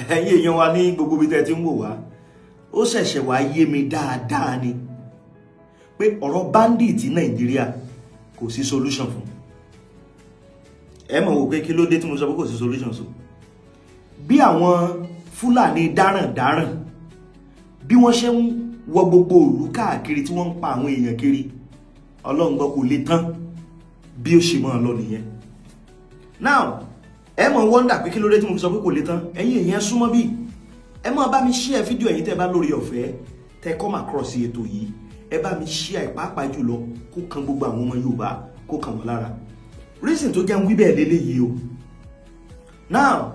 ẹ̀yin èèyàn wa ní gbogbo bí tẹ́ ti ń wò wá ó ṣẹ̀ṣẹ̀ wá yé mi dáadáa ni pé ọ̀rọ̀ bandit Nàìjíríà kò sí solution fún. Ẹ mọ̀ wò pé kí ló dé tí mo sọ pé kò sí solution so. Bí àwọn Fúlàní dáràn bí wọ́n ṣe ń wọ gbogbo ìlú káàkiri tí wọ́n ń pa àwọn èèyàn kiri, Ọlọ́run gbọ́ kò lè tán bí ó ṣe máa lọ nìyẹn. Now ẹ mọ̀ wonder pé kí ló dé tí mo fi sọ pé kò lè tán. Ẹ̀yin èèyàn súnmọ́ bí ẹ máa bá mi share fídíò ẹ̀yin tẹ́ bá lórí ọ̀fẹ́ tẹ́ come across ètò yìí, ẹ bá mi share pàápàá jùlọ kó kan gbogbo àwọn ọmọ Yorùbá kó kan wọn lára. Reason tó jẹ́ ń wí bẹ́ẹ̀ lélẹ́yìí o. Now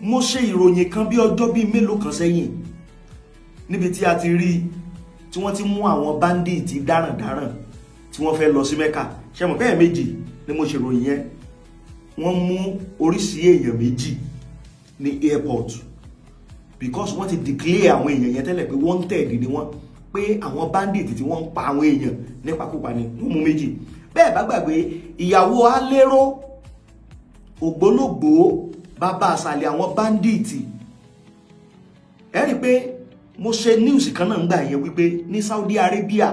mo ṣe ìròyìn kan bí ọjọ́ bíi mélòó kan sẹ́yìn níbi tí a ti rí tí wọ́n ti mú àwọn bandit dáràn tí wọ́n fẹ́ lọ sí Mẹ́kà. Ṣé mọ̀ bẹ́ẹ̀ méjì ni mo ṣe ìròyìn yẹn. Wọ́n mú oríṣi èèyàn méjì ní airport because wọ́n ti declare àwọn èèyàn yẹn tẹ́lẹ̀ pé wanted ni wọ́n, pé àwọn bandit tí wọ́n ń pa àwọn èèyàn nípakúpa ni wọ́n mú méjì. Bẹ́ẹ̀ bá gbàgbé ìyàwó alérò ògbólógbòó bàbá àsàlẹ̀ àwọn bandit. Ẹ rí pé mo ṣe news kan náà ńgbà yẹn wípé ní Saudi Arabia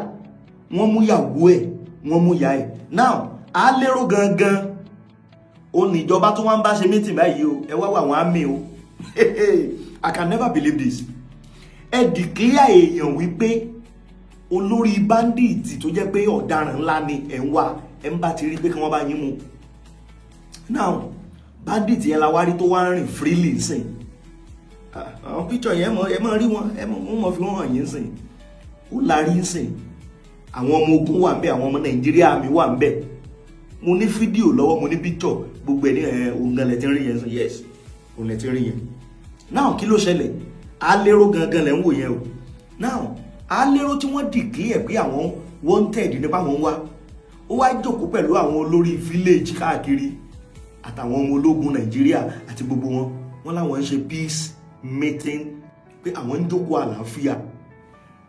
wọ́n mú ìyàwó ẹ̀, wọ́n mú ìyá ẹ̀. Now alérò gangan ó ní ìjọba tó wọ́n bá ṣe meeting báyìí o. Ẹ wá wà wọ́n á mí o. I can never believe this. Ẹ declare èèyàn wípé olórí bandit tó jẹ́ pé ọ̀daràn ńlá ni ẹ̀ ń wá, ẹ̀ ń bá ti rí pé kí wọ́n bá yín mú. Now bandit yẹn la wá rí tó wá rìn freely nsìn. Àwọn picture yẹn ẹ mọ̀ rí wọn, ẹ mọ̀ fi wọ́n hàn yín nsìn. Ó larí nsìn. Àwọn ọmọ ogun wà ńbẹ̀, àwọn ọmọ Nàìjíríà mi wà ńbẹ̀. Mo ní fídíò lọ́wọ́, mo ní picture, gbogbo ẹ̀ ní òun gan lẹ ti rí yẹn nsìn. Yes, òun lẹ ti rí yẹn. Now kí ló ṣẹlẹ̀? Alérò gangan lẹ ń wò yẹn o. Now alérò tí wọ́n declare pé àwọn wanted nípa wọn wá, ó wá jókòó pẹ̀lú àwọn olórí village káàkiri àtàwọn ọmọ ológun Nàìjíríà àti gbogbo wọn láwọn ń ṣe peace meeting pé àwọn ń jókòó àlàáfíà.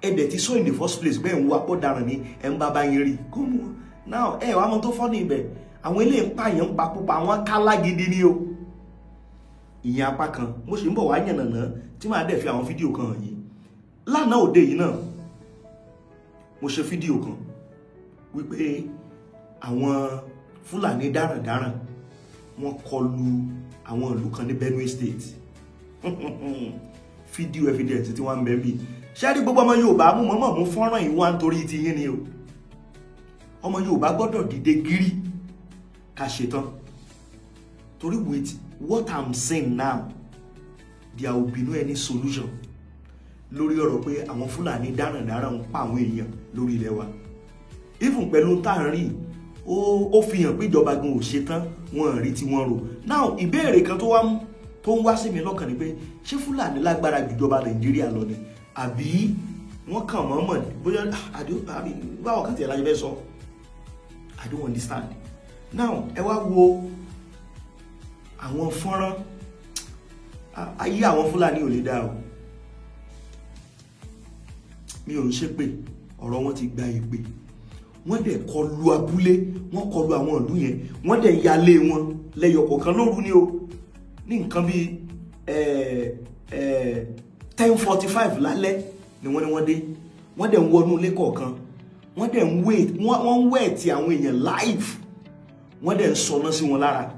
Ẹ̀dẹ̀ ti sọ in the first place bẹ́ẹ̀ ń wá pọ̀ dára ní ẹ̀ ń bá bá yín rí kó mú. Now ẹ̀ wá mọ́ tó fọ́ ní ibẹ̀ àwọn ilé ń pààyàn ń pa púpọ̀ àwọn kálá gidi ni o. Ìyẹn apá kan mo ṣe ń bọ̀ wá yànnàná tí màá dẹ̀ fi àwọn fídíò kan hàn yìí. Lánàá òde yìí náà mo ṣe fídíò kan wípé àwọn Fúlàní dáràn wọ́n kọlu àwọn ìlú kan ní Benue State. Fídíò evidence tí wọ́n ń bẹ bí. Ṣé rí gbogbo ọmọ Yorùbá mú mọ́mọ́ mú fọ́nrán yìí wá nítorí ti yín ni o. Ọmọ Yorùbá gbọ́dọ̀ dìde gírí ká ṣetán. Torí with what I'm saying now, there will be no any solution lórí ọ̀rọ̀ pé àwọn Fúlàní dáràn ń pa àwọn èèyàn lórí ilẹ̀ wa. Even pẹ̀lú tá à ń rí ó fi hàn pé ìjọba gan ò ṣetán, wọn rí tí wọ́n rò. Now ìbéèrè kan tó ń wá sí mi lọ́kàn ni pé ṣé Fúlàní lágbára ju ìjọba Nàìjíríà lọ ni àbí wọ́n kàn mọ́mọ́ bóyá àbí báwọn kan tiẹ̀ lájẹ́ fẹ́ sọ. I don't understand. Now ẹ wá wo àwọn fọ́nrán ayé àwọn Fúlàní ò lè dá o. Mi ò ń ṣe pé ọ̀rọ̀ wọn ti gba ìpè. Wọ́n dẹ̀ kọlu abúlé, wọ́n kọlu àwọn ìlú yẹn, wọ́n dẹ̀ yálé wọn lẹ́yọ kọ̀ọ̀kan lóru ni o. Ní nǹkan bí 10:45 lálẹ́ ni wọ́n dé. Wọ́n dẹ̀ ń wọnú ilé kọ̀ọ̀kan. Wọ́n dẹ̀ ń wẹ̀ tí àwọn èèyàn live. Wọ́n dẹ̀ ń sọná sí wọn lára.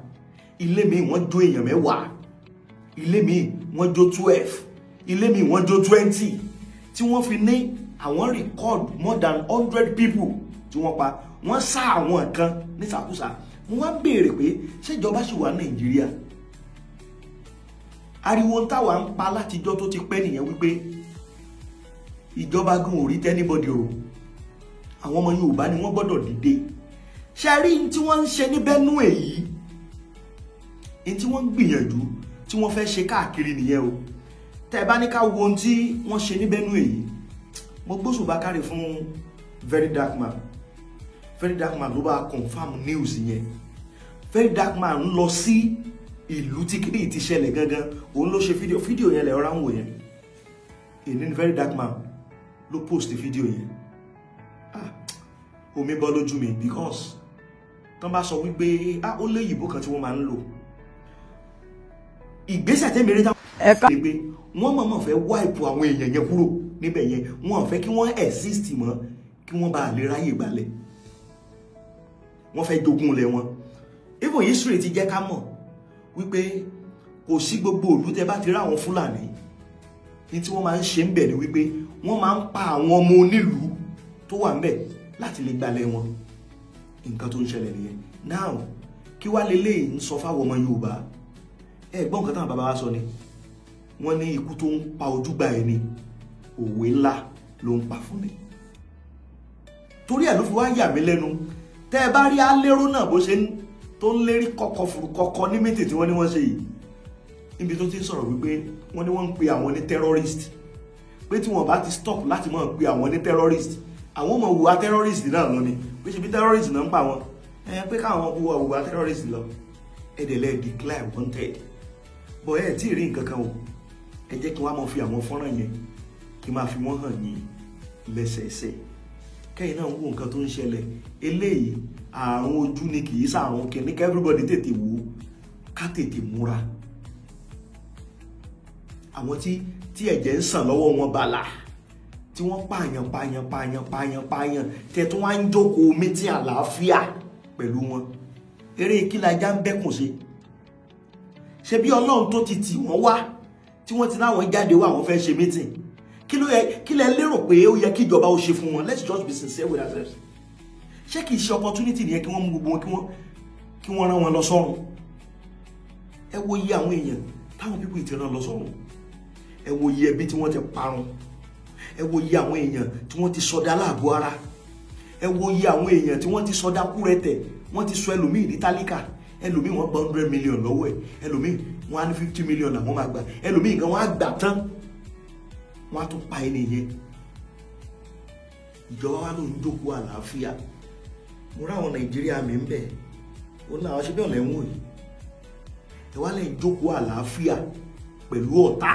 Ilé mi wọ́n jó èèyàn 10. Ilé mi wọ́n jó 12. Ilé mi wọ́n jó 20. Tí wọ́n fi ní àwọn record more than 100 people tí wọ́n pa. Wọ́n sá àwọn kan ní sàkúsà. Wọ́n béèrè pé ṣé ìjọba ṣì wà Nàìjíríà? Ariwo táwa ń pa látijọ́ tó ti pẹ́ nìyẹn wípé ìjọba gan ò rí tẹ́nibọ́dì o. Àwọn ọmọ Yorùbá ni wọ́n gbọ́dọ̀ dìde. Ṣé rí tí wọ́n ń ṣe ní Benue yìí? In tí wọ́n ń gbìyànjú tí wọ́n fẹ́ ṣe káàkiri nìyẹn o. Tẹ́ bá ní ká wo ohun tí wọ́n ṣe ní Benue yìí, mo gbóṣùbà káre fún Very Dark Man. Very Dark Man ló bá confirm news yẹn. Very Dark Man ń lọ sí ìlú tí kìíní ti ṣẹlẹ̀ gangan. Òun ló ṣe fídíò yẹn lẹ̀ ọ̀rá ń wò yẹn. Èyí ni Very Dark Man ló post fídíò yẹn. Omi bọ́ lójú mi because tán bá sọ wípé ó lé ìbò kan tí wọ́n máa ń lò. ìgbésẹ̀ tẹ́mi rí táwọn ní pé wọ́n mọ̀mọ́ fẹ́ wáìpù àwọn èèyàn yẹn kúrò níbẹ̀ yẹn, wọ́n fẹ́ kí wọ́n exist mọ́ kí wọ́n bá lè ráyè gbalẹ̀, wọ́n fẹ́ jogún lẹ̀ wọn. Even history ti jẹ́ ká mọ̀ wípé kò sí gbogbo ìlú tẹ́ bá ti rí àwọn Fúlàní ní tí wọ́n máa ń ṣe ń bẹ̀ ni wípé wọ́n máa ń pa àwọn ọmọ onílùú tó wà ń bẹ̀ láti lè gbalẹ̀ wọn. Nǹkan tó ń ṣẹlẹ̀ nìyẹn. Now kí wá lélẹ́yìí ń sọ fáwọn ọmọ Yorùbá, ẹ gbọ́ nǹkan táwọn bàbá wa sọ ni, wọ́n ní ikú tó ń pa ojúgbà ẹni òwe ńlá ló ń pa fún ni. Torí ẹ̀ ló fi wá yà mí lẹ́nu tẹ́ ẹ bá rí alérò náà bó ṣe tó ń lérí kọ́kọ́ furu kọ́kọ́ ní mítì tí wọ́n ní wọ́n ṣe yìí, níbi tó ti ń sọ̀rọ̀ wípé wọ́n ní wọ́n ń pe àwọn ní terrorist, pé tí wọ́n bá ti stop láti máa pe àwọn ní terrorist, àwọn ọmọ hùwà terrorist náà lọ ni, pé ṣe bí terrorist náà ń pa wọn, pé káwọn hùwà terrorist lọ, ẹ̀dẹ̀lẹ̀ declare wanted. Bọ̀ ẹ̀ tí ì rí nǹkan kan o, ẹ jẹ́ kí wọ́n máa fi àwọn fọ́nrán yẹn kí máa fi wọ́n hàn ní lẹ́sẹẹsẹ, kẹ́yìn náà wo nǹkan tó ń ṣẹlẹ̀. Eléyìí àrùn ojú ni, kì í ṣàrùn kìíní, kí everybody tètè wò ká tètè múra. Àwọn tí ẹ̀jẹ̀ ń sàn lọ́wọ́ wọn bàlà, tí wọ́n pààyàn tẹ̀ tó wá ń jókòó mítí àlàáfíà pẹ̀lú wọn, eré kí lajá ń bẹ́kùn ṣe. Ṣé bí Ọlọ́run tó ti tì wọ́n wá tí wọ́n ti láwọn jáde wá àwọn fẹ́ ṣe meeting, kí lẹ lérò pé ó yẹ kí ìjọba ó ṣe fún wọn? Let's just be sincere with ourselves. Ṣé kìí ṣe opportunity nìyẹn kí wọ́n mú gbogbo wọn kí wọ́n rán wọn lọ sọ́run? Ẹ wo iye àwọn èèyàn táwọn people ti rán lọ sọ́run, ẹ wo iye ẹbí tí wọ́n ti parun, ẹ wo iye àwọn èèyàn tí wọ́n ti sọdá láàbò ara, ẹ wo iye àwọn èèyàn tí wọ́n ti sọdá kúrẹ́tẹ̀, wọ́n ti sọ ẹlòmíì ní tálíkà, ẹlòmíì wọ́n gba 100 million lọ́wọ́ ẹ̀, ẹlòmíì wọ́n á ní 50 million àwọn máa gbà, ẹlòmíì gan wọ́n á gbà tán, wọ́n á tún pa ẹni yẹn. Ìjọba wa ló ń jókòó àlàáfíà. Mo ráwọn Nàìjíríà mi ń bẹ̀, ó ní àwọn ṣe bí ọ̀lẹ́ ń wò yìí, ẹ wá lẹ́yìn jókòó àlàáfíà pẹ̀lú ọ̀tá.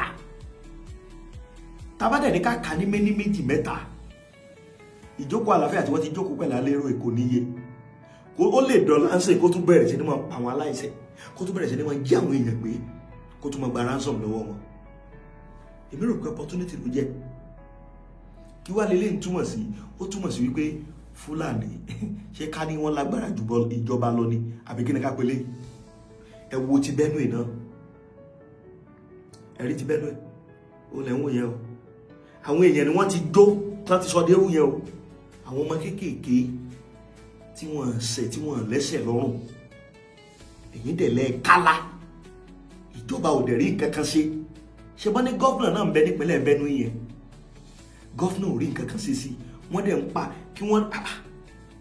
Tabadẹ̀ ní ká kà ní méjì mẹ́ta, ìjókòó àlàáfíà tí wọ́n ti jókòó pẹ̀lú alérò èkó níye, ó lè dọ̀là ń sè kó tún bẹ̀rẹ̀ sí ní máa pa àwọn aláìṣẹ̀, kó tún bẹ̀rẹ̀ sí ní máa jí àwọn èèyàn gbé, kó tún máa gba ransom lọ́wọ́ wọn. Èmi rò pé opportunity ló jẹ́. Kí wá lélẹ́yìn túmọ̀ sí? Ó túmọ̀ sí wípé Fúlàní ṣé ká ní wọ́n lágbára jù ìjọba lọ ni, àbí kí ni ká pélé? Ẹ wo ti Benue náà, ẹ̀rí ti Benue ó lẹ̀ ń wò yẹn o. Àwọn èèyàn ni wọ́n ti jó tán ti sọ dérú yẹn o. Àwọn ọmọ kéékèèké tí wọ́n ṣẹ̀ tí wọ́n lẹ́sẹ̀ lọ́rùn, èyí dẹ̀ lẹ́ kálá, ìjọba ò dẹ̀ rí nǹkan kan ṣe. Ṣé bọ́n ní gọ́fúnà náà ń bẹ nípínlẹ̀ Benue yẹn, gọ́fúnà ò rí nǹkan kan ṣe sí, wọ́n dẹ̀ ń pa kí wọ́n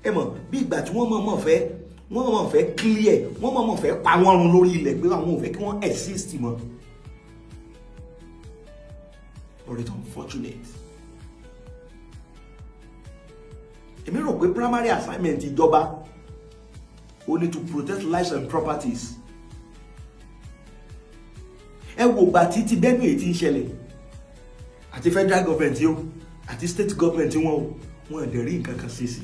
ẹ mọ̀ bí ìgbà tí wọ́n mọ̀ fẹ́ clear, wọ́n mọ̀ fẹ́ pa wọ́n run lórí ilẹ̀ pé àwọn ò fẹ́ kí wọ́n exist mọ́. But it's unfortunate. Èmi rò pé primary assignment ìjọba ó ní to protect lives and properties. Ẹ wo gbà tí Benue ti ń ṣẹlẹ̀, àti federal government yìí o, àti state government wọ́n dẹ̀ rí nǹkan kan ṣe sí.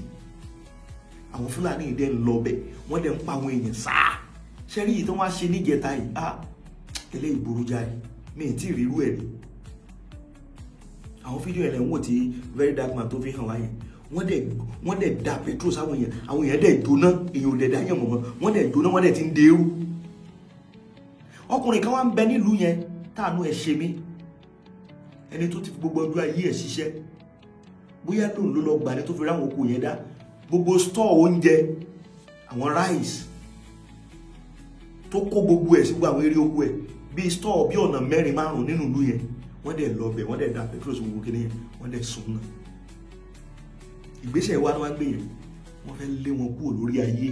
Àwọn Fúlàní yìí dẹ̀ ń lọ bẹ̀, wọ́n dẹ̀ ń pa àwọn èèyàn sáà. Ṣé rí yìí tó wá ṣe níjẹta yìí? Eléyìí burú jáì, mi ì tí ì rírú ẹ̀ rí. Àwọn fídíò ẹ̀ lẹ́ ń wò tí very dark man tó fi hàn wáyé, wọ́n dẹ̀ da petrol sáwọn èèyàn, àwọn èèyàn dẹ̀ jóná, èèyàn ò dẹ̀ dáyàn mọ́, wọ́n dẹ̀ jóná, wọ́n dẹ̀ ti ń dèrú. Ọkùnrin kan wá ń bẹ nílùú yẹn táànú ẹ̀ ṣe mí, ẹni tó ti fi gbogbo ọdún ayé ẹ̀ ṣiṣẹ́, bóyá lóun ló lọ gbà ní tó fi ráwọn oko yẹn dá, gbogbo store oúnjẹ, àwọn rice tó kó gbogbo ẹ̀ sí gbogbo àwọn eré oko ẹ̀, bí store bí ọ̀nà 4-5 nínú ìlú yẹn, wọ́n dẹ̀ lọ bẹ̀, wọ́n dẹ̀ da petrol sí gbogbo kíní yẹn, wọ́n dẹ̀ sùn náà. Ìgbésẹ̀ wa ni wọ́n gbé yẹn, wọ́n fẹ́ lé wọn kúrò lórí ayé,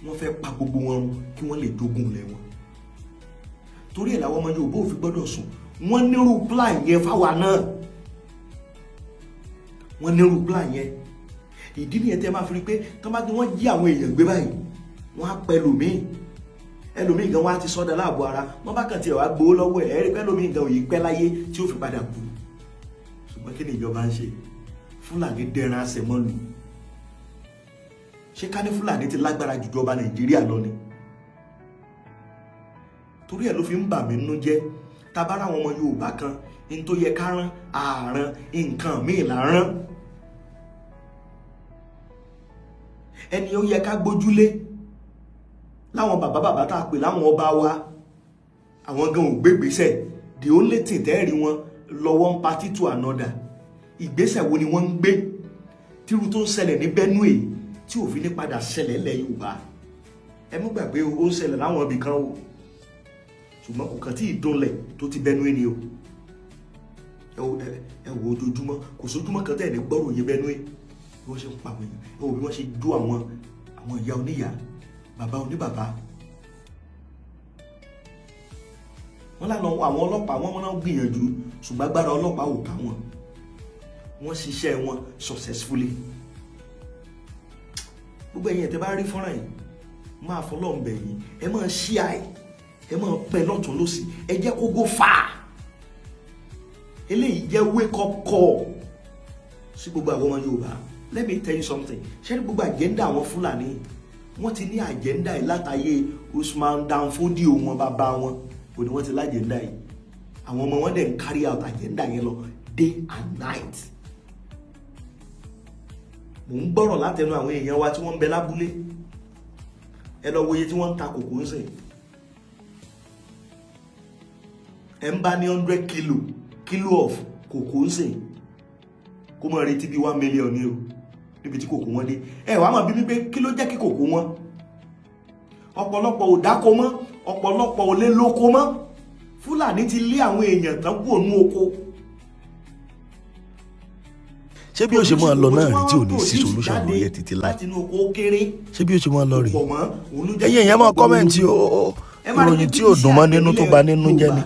wọ́n fẹ́ pa gbogbo wọn kí wọ́n lè jogún ilẹ̀ wọn. Torí ẹ̀ làwọn ọmọ Yorùbá ò fi gbọ́dọ̀ sùn, wọ́n nírú plan yẹn fáwa náà, wọ́n nírú plan yẹn. Ìdí nìyẹn tẹ́ máa fi rí pé tó bá ní wọ́n jí àwọn èèyàn gbé báyìí, wọ́n á pẹ́ ẹlòmíì gan wọ́n á ti sọ́dá láàbò ara, wọ́n bá kàn tiẹ̀ wá gbowó lọ́wọ́ ẹ̀, ẹ̀rí pé ẹlòmíì gan òye pẹ́ láyé tí ó fi padà kú. Ṣùgbọ́n kí ni ìjọba ń ṣe? Fúlàní dẹran àṣẹ mọ́lù. Ṣé ká ní Fúlàní ti lágbára jù ìjọba Nàìjíríà lọ ni? torí ẹ̀ ló fi ń bà mí nínú jẹ́ tabára àwọn ọmọ Yorùbá kan ní tó yẹ ká rán ààrán nǹkan míì là rán ẹni ó yẹ ká gbójúlé láwọn bàbá tá a pè láwọn ọba wa àwọn gan ò gbégbésẹ̀ the only thing tẹ́ẹ̀rí wọn lọ́wọ́ ń party to another ìgbésẹ̀ wo ni wọ́n ń gbé tírú tó ń ṣẹlẹ̀ ní Benue tí òfin ní padà ṣẹlẹ̀ lẹ̀ Yorùbá ẹ mú gbàgbé ó ń ṣẹlẹ̀ láwọn ibì kan o ṣùgbọ́n kò kàn tí ì dúnlẹ̀ tó ti Benue ni o ẹ wo ojoojúmọ́ kò sójúmọ́ kan tẹ́ẹ̀ ní gbọ́rò yé Benue bí wọ́n ṣe ń pa àwọn èèyàn ẹ wo bí wọ́n ṣe dú àwọn ìyá oníyà bàbá oníbàbá wọ́n lánàá àwọn ọlọ́pàá wọ́n náà gbìyànjú ṣùgbọ́n agbára ọlọ́pàá ò ká wọ́n ṣiṣẹ́ wọn successfully gbogbo ẹ̀yin tẹ́ bá rí fọ́nrán yìí máa fọlọ́run bẹ̀ yín ẹ máa share ẹ máa pẹ́ lọ́tún lọ́sì ẹ jẹ́ kó go far eléyìí jẹ́ wake up call sí gbogbo àwọn ọmọ Yorùbá. Let me tell you something ṣé ní gbogbo agenda àwọn Fúlàní wọ́n ti ní agenda yìí látàyè Usman Dan Fodio wọn bàbá wọn kò ní wọ́n ti lágenda yìí àwọn ọmọ wọn dẹ̀ ń carry out agenda yẹn lọ day and night. Mò ń gbọ́rọ̀ látẹnu àwọn èèyàn wa tí wọ́n ń bẹ lábúlé ẹ lọ wòye tí wọ́n ń ta kòkó ń sìn ẹ ń bá ní 100 kilo of kòkó ń sìn kó mọ̀ retí bí 1 million ní o níbi tí kòkó wọn dé ẹ wàá mọ̀ bí wípé kí ló jẹ́ kí kòkó wọn ọ̀pọ̀lọpọ̀ ò dáko mọ́ ọ̀pọ̀lọpọ̀ ò lè lóko mọ́ Fúlàní ti lé àwọn èèyàn tán kúrò nú oko. ṣé bí ó ṣe máa lọ náà rí tí ò ní sí solution lórí ẹ̀ títí láì ṣé bí ó ṣe máa lọ rí ẹ̀yin èèyàn máa kọ́mẹ̀ntì o ìròyìn tí ò dùn mọ́ nínú tó bà nínú jẹ́ ni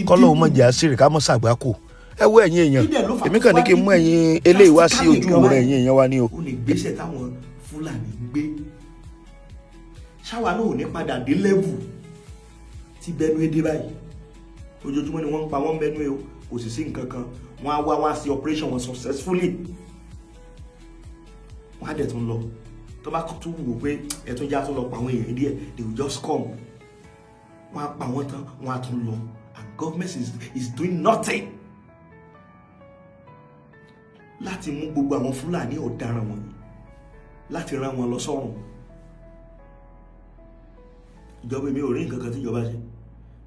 kọ́lọ́hún mọ̀ jẹ́ àṣírí ká mọ̀ ṣàgbákò ẹ wo ẹ̀yin èèyàn èmi kàn ní kí n mú ẹ̀yin eléyìí wá sí ojú rẹ̀ ẹ̀yin èèyàn wa ni o. ó ní ìgbésẹ̀ táwọn Fúlàní ń gbé ṣáwa náà ò ní padà dé level tí Benue dé báyìí ojoojúmọ́ ni wọ́n ń pa wọ́n Benue o kò sì sí nǹkan kan wọ́n á wá sí operation wọn successfully wọ́n á dẹ̀ tún lọ tó bá tún wò pé ẹ̀tún já tún lọ pa àwọn èèyàn díẹ̀ they will just come wọ́n á pa wọ́n tán wọ́n á tún lọ and government is doing nothing láti mú gbogbo àwọn Fúlàní ọ̀daràn wọ̀nyí láti rán wọn lọ sọ́run. Ìjọba mi ò rí nǹkan kan tí ìjọba ṣe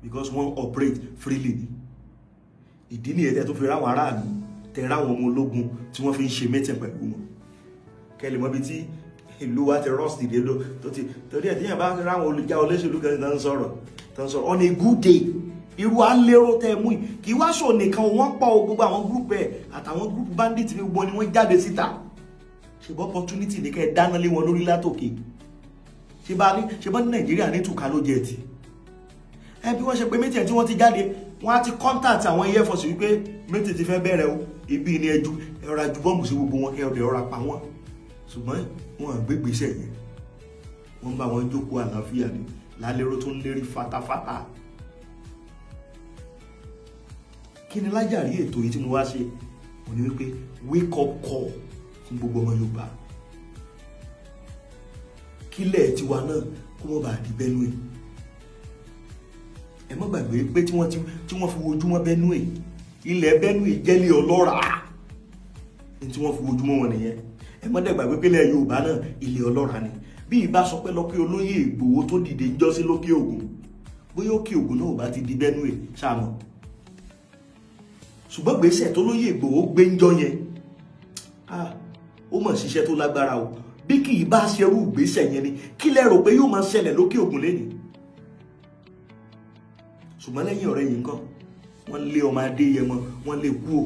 because wọ́n operate freely ni ìdí nìyẹn tẹ́ tó fi ráwọn aráàlú tẹ́ ráwọn ọmọ ológun tí wọ́n fi ń ṣe meeting pẹ̀lú wọn kẹ́lẹ̀ mọ́bí tí ìlú wa ti rust ìdédó tó ti torí ẹ̀ tíyàn bá ráwọn olùjá olóṣèlú kan tó ń sọ̀rọ̀ on a good day irú alérò tẹ́ mú kì í wá ṣò nìkan wọ́n pọ̀ gbogbo àwọn group ẹ̀ àtàwọn group bandit ní gbogbo ni wọ́n jáde síta ṣùgbọ́n opportunity ní kẹ́ dáná lé wọn lórí látòkè ṣe bá ní Nàìjíríà ní tùkà ló jẹ ti ẹ bí wọ́n ṣe pé méjì tí wọ́n ti jáde wọ́n á ti contact àwọn Air Force wípé méjì ti fẹ́ bẹ̀rẹ̀ o ibi ní ẹ̀rọ ju bọ́ọ̀mù sí gbogbo wọn kẹ́ ọ̀dẹ̀ ọ̀rọ̀ pa wọ́n ṣùgbọ́n wọn àgbégbèsè yẹn wọ́n bá wọn jókòó àlàáfíà ní lálérò tó ń lérí fatafata. Kí ni lájàrí ètò yìí tí mo wá ṣe mo ní wípé wake up call fún gbogbo ọmọ Yorùbá kílẹ̀ tiwa náà kó mọ̀ bá di Benue ẹ má gbàgbé pé tí wọ́n fi wojúmọ́ Benue ilẹ̀ Benue jẹ́lé ọlọ́ràá ní tí wọ́n fi wojúmọ́ wọn nìyẹn ẹ má dẹ̀ gbàgbé pé ilẹ̀ Yorùbá náà ilẹ̀ ọlọ́ràá ni bí ìbá sọ pé lọ́kẹ́ olóyè Ìgbòho tó dìde ń jọ́sí lókè Ògùn bóyá òkè Ògùn náà ò bá ti di Benue ṣáàmù ṣùgbọ́n gbèsè tó lóyè Ìgbòho gbé ń jọ yẹn ó mọ̀ ṣiṣẹ́ tó lágbára o bí kì í bá ṣerú ìgbésẹ̀ yẹn ni kí lẹ rò pé yóò máa ṣẹlẹ̀ lókè Ògùn lẹ́ni ṣùgbọ́n lẹ́yìn ọ̀rẹ́ yìí nǹkan wọ́n lé ọmọ Adéyẹmọ wọ́n lé kú o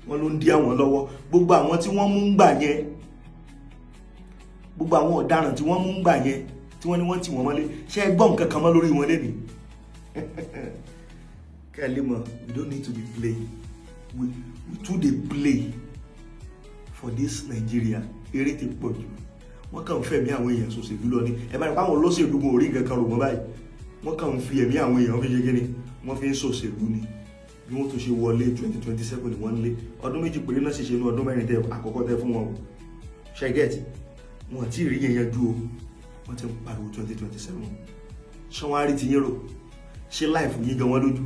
wọ́n ló ń dí àwọn lọ́wọ́ gbogbo àwọn tí wọ́n mú ń gbà yẹn gbogbo àwọn ọ̀daràn tí wọ́n mú ń gbà yẹn tí wọ́n ní wọ́n tì wọ́n mọ́lé ṣé ẹ gbọ́ nǹkan kan mọ́ lórí wọn lẹ́ni kẹ́lẹ́ mọ̀ we don't need to be playing we too dey play for this Nigeria eré ti pọ̀ jù wọ́n kàn ń fẹ̀mí àwọn èèyàn ṣòṣèlú lọ ní ẹ bá rí báwọn olóṣèlú gun orí nǹkan kan rò wọ́n báyìí wọ́n kàn ń fi ẹ̀mí àwọn èèyàn fi ṣe kíni wọ́n fi ń ṣòṣèlú ni bí wọ́n tó ṣe wọlé 2027 ni wọ́n lé ọdún méjì péré náà ṣiṣẹ́ inú ọdún mẹ́rin tẹ àkọ́kọ́ tẹ fún wọn o ṣẹ́gẹ́ẹ̀tì wọn àti ìrí yẹn yanjú o wọ́n ti ń pariwo 2027 ṣé wọ́n á rí ti yín rò ṣé láìfù yín jọ wọ́n lójú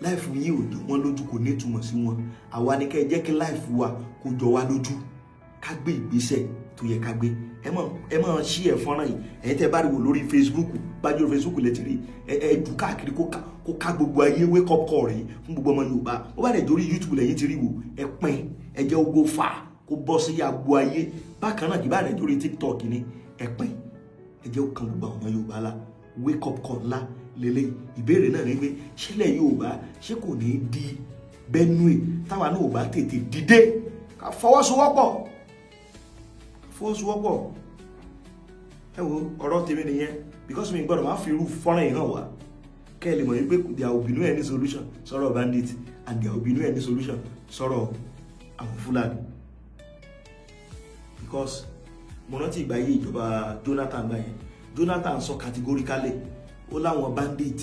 láìfù yín ò jọ wọ́n lójú kò ní ìtumọ̀ sí wọn àwa ni kẹ́ jẹ́ kí láìfù wa kó jọ wá lójú ká gbé ìgbésẹ̀ tó yẹ ká gbé ẹ máa ṣí ẹ̀ fọ́nrán yìí ẹ̀yin tẹ́ bá rí wò lórí Facebook bájú Facebook lẹ ti rí ẹ jù káàkiri kó ká gbogbo ayé wake up call rèé fún gbogbo ọmọ Yorùbá ó bá dẹ̀ dórí YouTube lẹ́yìn ti rí wò ẹ pín ẹ jẹ́ ogo fà kó bọ́ sí agbo ayé bákan náà kì bá dẹ̀ dórí TikTok ní ẹ pín ẹ jẹ́ kan gbogbo ọmọ Yorùbá la wake up call ńlá lélẹ̀ ìbéèrè náà ní pé ṣílẹ̀ Yorùbá ṣé kò ní di Benue táwa náà ò bá tètè dìde ká fọwọ́sowọ́pọ̀ ẹ wo ọ̀rọ̀ tèmi nìyẹn because mi gbọ́dọ̀ máa fi irú fọ́nrán yìí hàn wá kẹ́ ẹ lè mọ̀ wípé there will be no any solution sọ̀rọ̀ bandit and there will be no any solution sọ̀rọ̀ àwọn Fúlàní because mo rántí ìgbà yìí ìjọba Jonathan gbà yẹn Jonathan sọ categorically ó láwọn bandit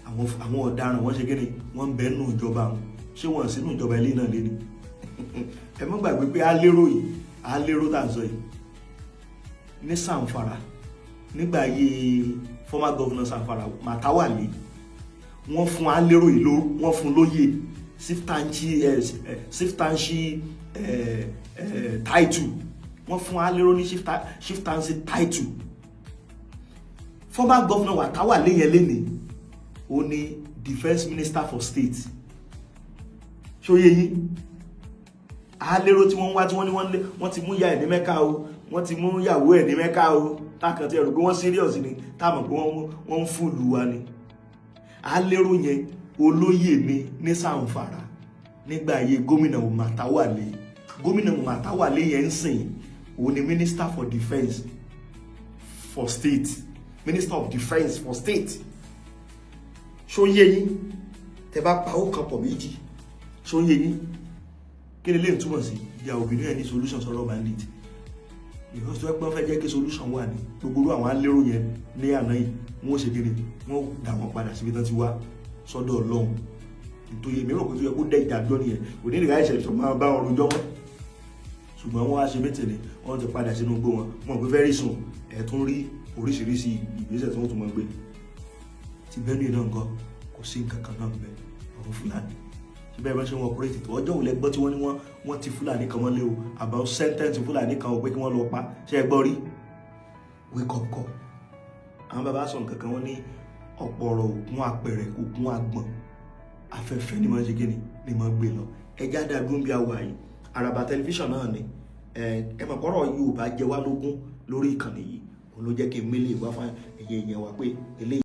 àwọn ọ̀daràn wọ́n ṣe gẹ́ni wọ́n ń bẹ nínú ìjọba wọn ṣé wọ́n sínú ìjọba ilé náà lé ní ẹ má gbàgbé pé alérò tá à ń sọ yìí ní Zamfara nígbà ayé former governor Zamfara Matawale wọ́n fún alérò yìí wọ́n fún lóyè siftanshi title wọ́n fún alérò ní shiftanshi title former governor Matawale yẹn lénìí ó ní defense minister for state ṣóyé yín alérò tí wọ́n wá tí wọ́n ti mú ya ẹ̀ ní Mẹ́kà o wọ́n ti mú ìyàwó ẹ̀ ní Mẹ́kà o tákan tí ẹ̀rù pé wọ́n serious ni táàmù pé wọ́n ń fúlù wa ni alérò yẹn olóyè mi ní Zamfara nígbà ayé gómìnà Matawale yẹn ń sìn òun ni minister for defence for state minister of defence for state ṣóyé yín tẹ bá pa ó kan pọ̀ méjì ṣóyé yín kí ni lè túmọ̀ sí ìyá obìnrin ẹ̀ ní solution sọ̀rọ̀ bandit because tó ẹgbẹ́ fẹ́ jẹ́ kí solution wà ní gbogbo àwọn alérò yẹn ní àná yìí wọ́n ṣe kiri wọ́n dà wọ́n padà síbi tán ti wá sọ́dọ̀ Ọlọ́run nítorí èmi rò pé tó yẹ kó dẹ́ ìdájọ́ nìyẹn kò ní ìrìnà ìṣẹ̀lẹ̀ tó máa bá wọn rojọ́ wọn ṣùgbọ́n wọ́n á ṣe mẹ́tẹ̀lẹ̀ wọ́n ti padà sínú igbó wọn mọ̀ pé very soon ẹ̀ tún rí oríṣiríṣi ìgbésẹ̀ tí wọ́n tún máa gbé ti Benue náà nǹkan kò sí nǹkan kan náà bẹ́ẹ̀ àwọn Fúlàní bẹ́ẹ̀ bá ṣe wọn ọkùnrin tètè ọjọ́ òun lẹ́gbọ́ tí wọ́n ní wọ́n ti Fúlàní kan mọ́lé o about sentence Fúlàní kan ò pé kí wọ́n lọ pa ṣe é gbọ́ rí wake up call àwọn bàbá sọ nǹkan kan wọ́n ní ọ̀pọ̀rọ̀ òkun apẹ̀rẹ̀ òkun àgbọ̀n afẹ́fẹ́ ni máa ṣe kíni ni máa gbé lọ ẹja dàgbọ́n bí àwọ̀ àyè Àràbà tẹlifíṣàn náà ni ẹ mọ̀ kọ́rọ̀ Yorùbá jẹ wá lógún lórí ìkànnì yìí òun ló jẹ́ kí n mélé wá fún ẹ̀yẹ ìyẹn wa pé eléyìí